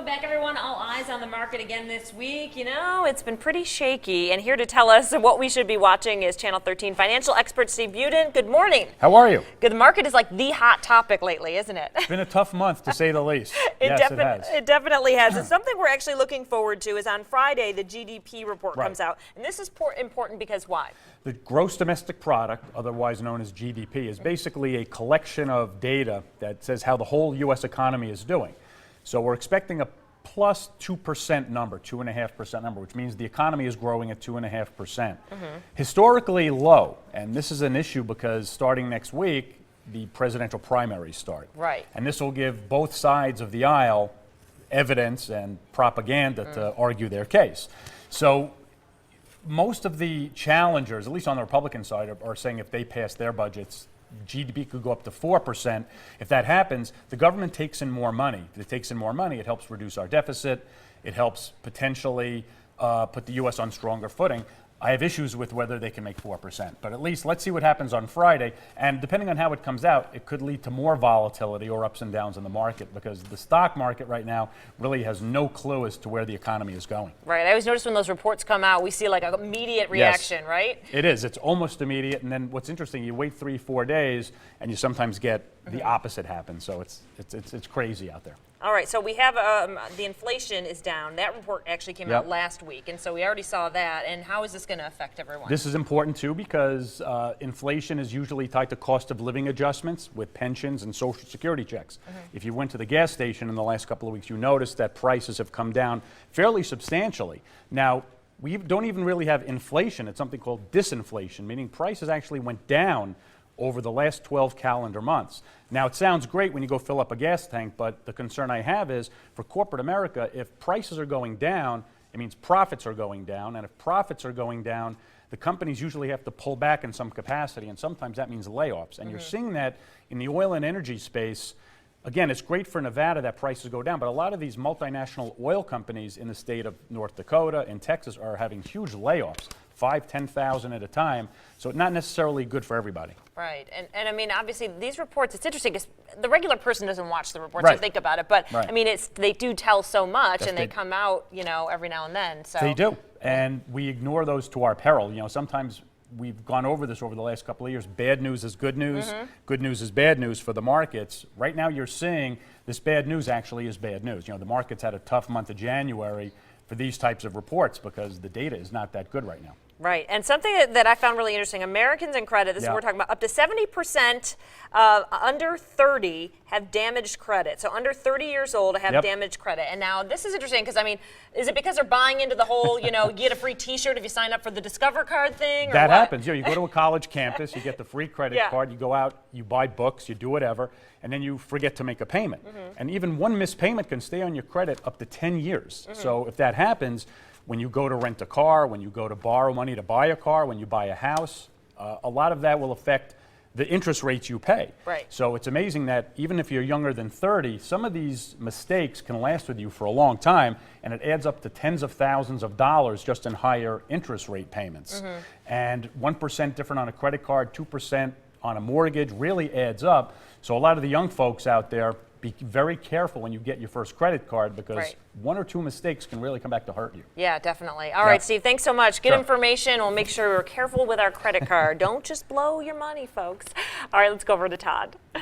back, everyone. All eyes on the market again this week. You know, it's been pretty shaky. And here to tell us what we should be watching is Channel 13 financial expert Steve Budin. Good morning. How are you? Good. The market is like the hot topic lately, isn't it? It's been a tough month, to say the least. Yes, it has. It definitely has. And something we're actually looking forward to is on Friday, the GDP report comes out. And this is important because why? The gross domestic product, otherwise known as GDP, is basically a collection of data that says how the whole U.S. economy is doing. So we're expecting a plus 2% number, 2.5% number, which means the economy is growing at 2.5%. Historically low, and this is an issue because starting next week, the presidential primaries start. Right. And this will give both sides of the aisle evidence and propaganda to argue their case. So most of the challengers, at least on the Republican side, are saying if they pass their budgets, GDP could go up to 4%. If that happens, the government takes in more money. If it takes in more money, it helps reduce our deficit. It helps potentially put the U.S. on stronger footing. I have issues with whether they can make 4%, but at least let's see what happens on Friday. And depending on how it comes out, it could lead to more volatility or ups and downs in the market because the stock market right now really has no clue as to where the economy is going. Right. I always notice when those reports come out, we see like an immediate reaction, yes, right? It is. It's almost immediate. And then what's interesting, you wait 3-4 days and you sometimes get the opposite happen. So it's crazy out there. All right, so we have the inflation is down. That report actually came out last week, and so we already saw that. And how is this going to affect everyone? This is important, too, because inflation is usually tied to cost of living adjustments with pensions and Social Security checks. If you went to the gas station in the last couple of weeks, you noticed that prices have come down fairly substantially. Now, we don't even really have inflation. It's something called disinflation, meaning prices actually went down over the last 12 calendar months. Now, it sounds great when you go fill up a gas tank, but the concern I have is for corporate America, if prices are going down, it means profits are going down. And if profits are going down, the companies usually have to pull back in some capacity, and sometimes that means layoffs. And you're seeing that in the oil and energy space. Again, it's great for Nevada that prices go down, but a lot of these multinational oil companies in the state of North Dakota and Texas are having huge layoffs, 5,000, 10,000 at a time. So not necessarily good for everybody. Right. And I mean, obviously, these reports, it's interesting because the regular person doesn't watch the reports or think about it. But, I mean, they do tell so much, and they come out, you know, every now and then. So they do. And we ignore those to our peril. You know, sometimes we've gone over this over the last couple of years. Bad news is good news. Good news is bad news for the markets. Right now, you're seeing this bad news actually is bad news. You know, the markets had a tough month of January for these types of reports because the data is not that good right now. Right. And something that I found really interesting, Americans in credit, this is what we're talking about, up to 70% under 30 have damaged credit. So under 30 years old have damaged credit. And now this is interesting because, I mean, is it because they're buying into the whole, you know, you get a free T-shirt if you sign up for the Discover Card thing? Or that what? happens. You know, you go to a college campus, you get the free credit card, you go out, you buy books, you do whatever, and then you forget to make a payment. And even one missed payment can stay on your credit up to 10 years. So if that happens, when you go to rent a car, when you go to borrow money to buy a car, when you buy a house, a lot of that will affect the interest rates you pay. Right. So it's amazing that even if you're younger than 30, some of these mistakes can last with you for a long time, and it adds up to tens of thousands of dollars just in higher interest rate payments. And 1% different on a credit card, 2% on a mortgage really adds up. So a lot of the young folks out there, be very careful when you get your first credit card because one or two mistakes can really come back to hurt you. Yeah, definitely. All right, Steve, thanks so much. Good information. We'll make sure we're careful with our credit card. Don't just blow your money, folks. All right, let's go over to Todd.